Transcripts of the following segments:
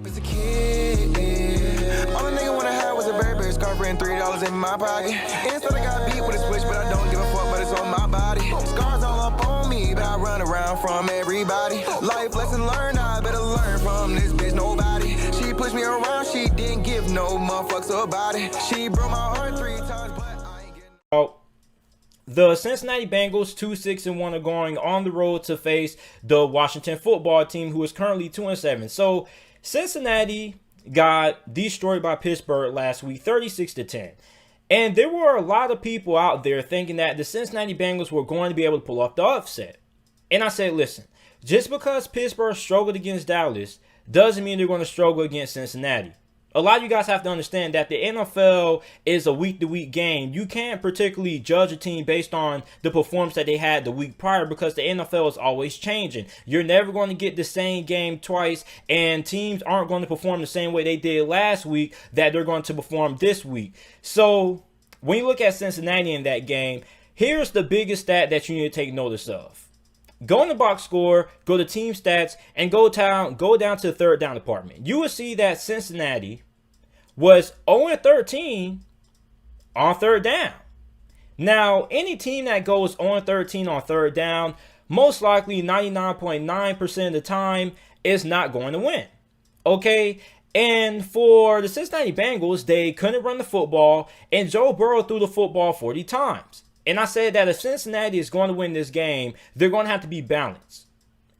As a kid, all a nigga wanna have was a Burberry scarf and $3 in my pocket. Instead I got beat with a switch, but I don't give a fuck, but it's on my body. Scars all up on me, but I run around from everybody. Life lesson learned, I better learn from this bitch, nobody. She pushed me around, she didn't give no motherfucks about it. She broke my heart 3 times, but I ain't getting... The Cincinnati Bengals 2-6-1 are going on the road to face the Washington football team, who is currently 2-7. So Cincinnati got destroyed by Pittsburgh last week, 36-10. And there were a lot of people out there thinking that the Cincinnati Bengals were going to be able to pull off the upset. And I said, listen, just because Pittsburgh struggled against Dallas doesn't mean they're going to struggle against Cincinnati. A lot of you guys have to understand that the NFL is a week-to-week game. You can't particularly judge a team based on the performance that they had the week prior, because the NFL is always changing. You're never going to get the same game twice, and teams aren't going to perform the same way they did last week that they're going to perform this week. So when you look at Cincinnati in that game, here's the biggest stat that you need to take notice of. Go in the box score, go to team stats, and go down to the third down department. You will see that Cincinnati was 0-13 on third down. Now, any team that goes 0-13 on third down, most likely 99.9% of the time is not going to win. Okay? And for the Cincinnati Bengals, they couldn't run the football, and Joe Burrow threw the football 40 times. And I said that if Cincinnati is going to win this game, they're going to have to be balanced.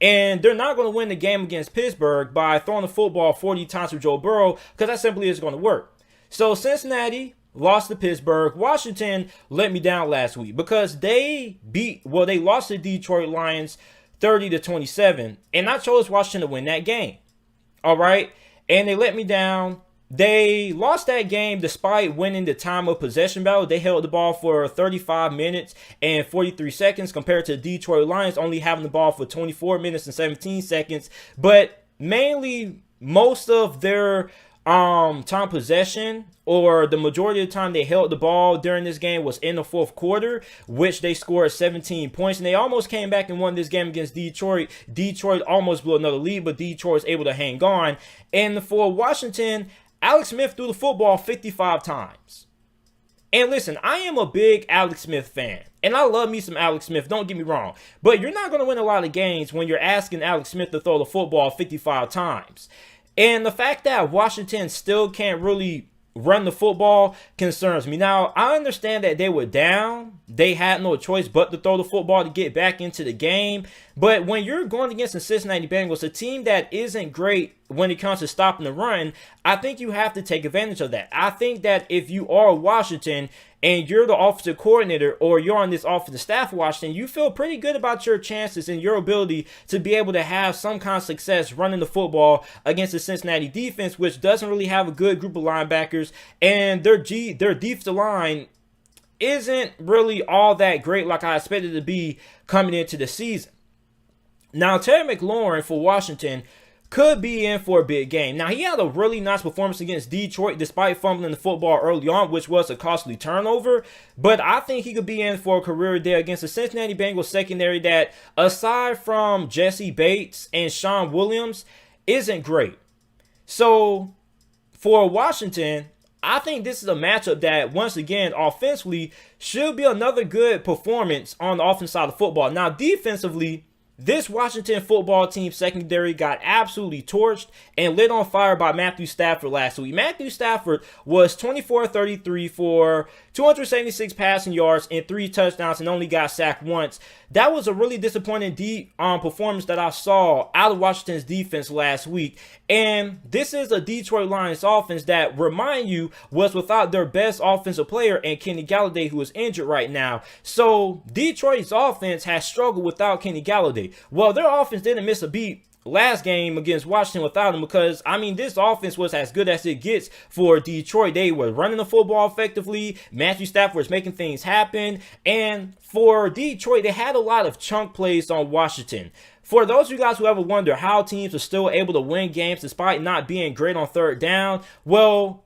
And they're not going to win the game against Pittsburgh by throwing the football 40 times for Joe Burrow, because that simply isn't going to work. So Cincinnati lost to Pittsburgh. Washington let me down last week because they lost to Detroit Lions 30-27. And I chose Washington to win that game. All right. And they let me down. They lost that game despite winning the time of possession battle. They held the ball for 35 minutes and 43 seconds compared to the Detroit Lions only having the ball for 24 minutes and 17 seconds. But mainly most of their time possession, or the majority of the time they held the ball during this game, was in the fourth quarter, which they scored 17 points. And they almost came back and won this game against Detroit. Detroit almost blew another lead, but Detroit was able to hang on. And for Washington, Alex Smith threw the football 55 times. And listen, I am a big Alex Smith fan. And I love me some Alex Smith, don't get me wrong. But you're not going to win a lot of games when you're asking Alex Smith to throw the football 55 times. And the fact that Washington still can't really run the football concerns me. Now, I understand that they were down. They had no choice but to throw the football to get back into the game. But when you're going against the Cincinnati Bengals, a team that isn't great when it comes to stopping the run, I think you have to take advantage of that. I think that if you are Washington and you're the offensive coordinator, or you're on this offensive staff Washington, you feel pretty good about your chances and your ability to be able to have some kind of success running the football against the Cincinnati defense, which doesn't really have a good group of linebackers, and their defensive line isn't really all that great like I expected it to be coming into the season. Now, Terry McLaurin for Washington could be in for a big game. Now, he had a really nice performance against Detroit despite fumbling the football early on, which was a costly turnover. But I think he could be in for a career day against the Cincinnati Bengals secondary that, aside from Jesse Bates and Sean Williams, isn't great. So, for Washington, I think this is a matchup that, once again, offensively, should be another good performance on the offensive side of football. Now, defensively, this Washington football team secondary got absolutely torched and lit on fire by Matthew Stafford last week. Matthew Stafford was 24-33 for 276 passing yards and 3 touchdowns and only got sacked once. That was a really disappointing performance that I saw out of Washington's defense last week. And this is a Detroit Lions offense that, remind you, was without their best offensive player and Kenny Galladay, who is injured right now. So Detroit's offense has struggled without Kenny Galladay. Well, their offense didn't miss a beat last game against Washington without him, because, I mean, this offense was as good as it gets for Detroit. They were running the football effectively. Matthew Stafford was making things happen. And for Detroit, they had a lot of chunk plays on Washington. For those of you guys who ever wonder how teams are still able to win games despite not being great on third down, well,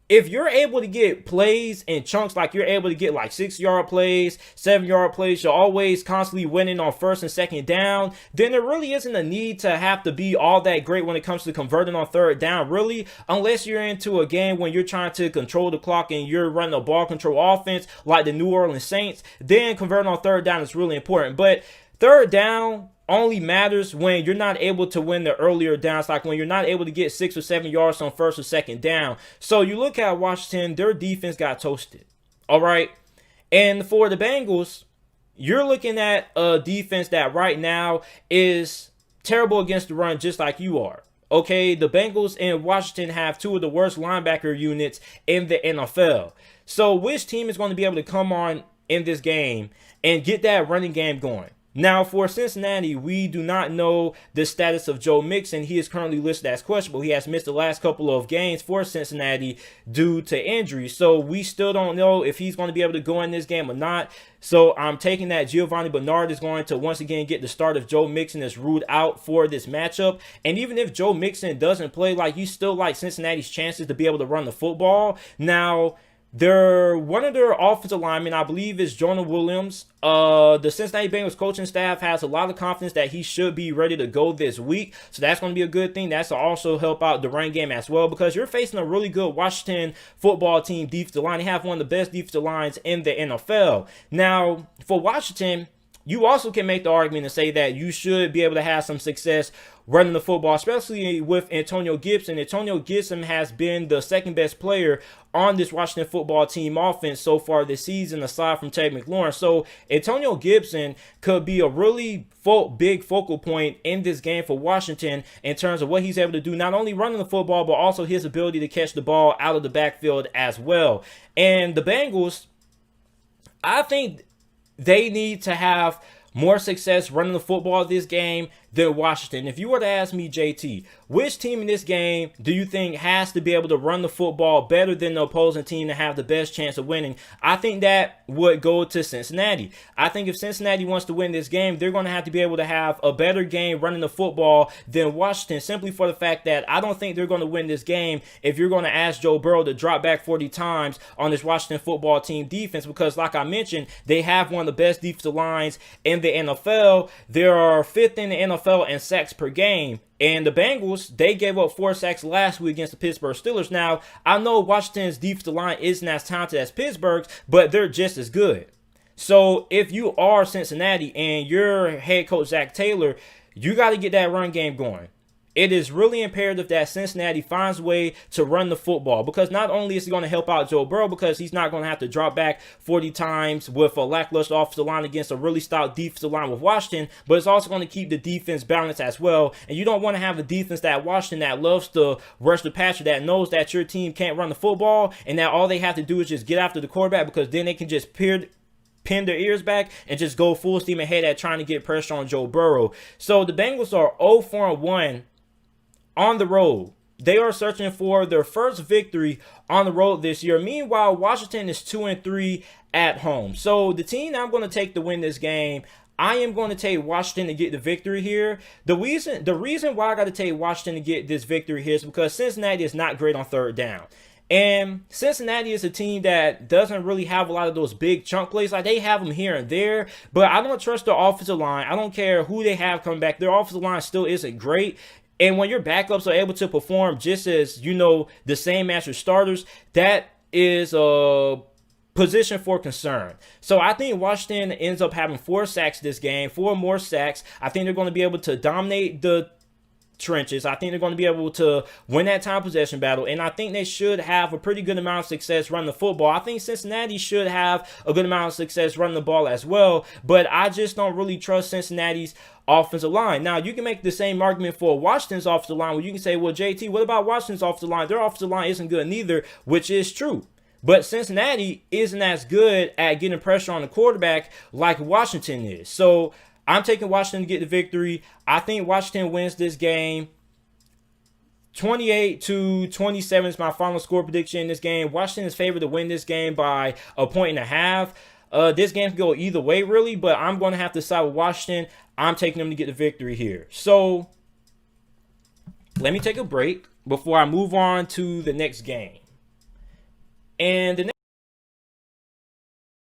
if you're able to get plays in chunks, like you're able to get like 6-yard plays, 7-yard plays, you're always constantly winning on first and second down, then there really isn't a need to have to be all that great when it comes to converting on third down, really, unless you're into a game when you're trying to control the clock and you're running a ball control offense like the New Orleans Saints. Then converting on third down is really important. But third down only matters when you're not able to win the earlier downs, like when you're not able to get 6 or 7 yards on first or second down. So you look at Washington, their defense got toasted. All right. And for the Bengals, you're looking at a defense that right now is terrible against the run, just like you are. Okay, the Bengals and Washington have two of the worst linebacker units in the NFL. So which team is going to be able to come on in this game and get that running game going? Now, for Cincinnati, we do not know the status of Joe Mixon. He is currently listed as questionable. He has missed the last couple of games for Cincinnati due to injury. So we still don't know if he's going to be able to go in this game or not. So I'm taking that Giovanni Bernard is going to once again get the start if Joe Mixon is ruled out for this matchup. And even if Joe Mixon doesn't play, like, you still like Cincinnati's chances to be able to run the football. Now, one of their offensive linemen, I believe, is Jonah Williams. The Cincinnati Bengals coaching staff has a lot of confidence that he should be ready to go this week. So that's going to be a good thing. That's to also help out the run game as well, because you're facing a really good Washington football team defensive line. They have one of the best defensive lines in the NFL. Now, for Washington, you also can make the argument and say that you should be able to have some success running the football, especially with Antonio Gibson. Antonio Gibson has been the second best player on this Washington football team offense so far this season, aside from Terry McLaurin. So Antonio Gibson could be a really big focal point in this game for Washington in terms of what he's able to do, not only running the football, but also his ability to catch the ball out of the backfield as well. And the Bengals, I think they need to have more success running the football this game than Washington. If you were to ask me, JT, which team in this game do you think has to be able to run the football better than the opposing team to have the best chance of winning? I think that would go to Cincinnati. I think if Cincinnati wants to win this game, they're going to have to be able to have a better game running the football than Washington, simply for the fact that I don't think they're going to win this game if you're going to ask Joe Burrow to drop back 40 times on this Washington football team defense, because like I mentioned, they have one of the best defensive lines in the NFL. They are 5th in the NFL in sacks per game. And the Bengals, they gave up 4 sacks last week against the Pittsburgh Steelers. Now, I know Washington's defensive line isn't as talented as Pittsburgh's, but they're just as good. So if you are Cincinnati and you're head coach Zach Taylor, you got to get that run game going. It is really imperative that Cincinnati finds a way to run the football, because not only is it going to help out Joe Burrow, because he's not going to have to drop back 40 times with a lackluster offensive line against a really stout defensive line with Washington, but it's also going to keep the defense balanced as well. And you don't want to have a defense that Washington that loves to rush the passer, that knows that your team can't run the football and that all they have to do is just get after the quarterback, because then they can just pin their ears back and just go full steam ahead at trying to get pressure on Joe Burrow. So the Bengals are 0-1 on the road. They are searching for their first victory on the road this year. Meanwhile, Washington is 2-3 at home. So the team I'm going to take to win this game, I am going to take Washington to get the victory here. The reason why I got to take Washington to get this victory here is because Cincinnati is not great on third down. And Cincinnati is a team that doesn't really have a lot of those big chunk plays. Like, they have them here and there, but I don't trust their offensive line. I don't care who they have coming back. Their offensive line still isn't great. And when your backups are able to perform just as, the same as your starters, that is a position for concern. So I think Washington ends up having 4 sacks this game, 4 more sacks. I think they're going to be able to dominate the trenches. I think they're going to be able to win that time possession battle, and I think they should have a pretty good amount of success running the football. I think Cincinnati should have a good amount of success running the ball as well, but I just don't really trust Cincinnati's offensive line. Now, you can make the same argument for Washington's offensive line, where you can say, well, JT, what about Washington's offensive line? Their offensive line isn't good neither, which is true. But Cincinnati isn't as good at getting pressure on the quarterback like Washington is. So I'm taking Washington to get the victory. I think Washington wins this game. 28-27 is my final score prediction in this game. Washington is favored to win this game by 1.5 points. This game can go either way, really, but I'm going to have to side with Washington. I'm taking them to get the victory here. So let me take a break before I move on to the next game. And the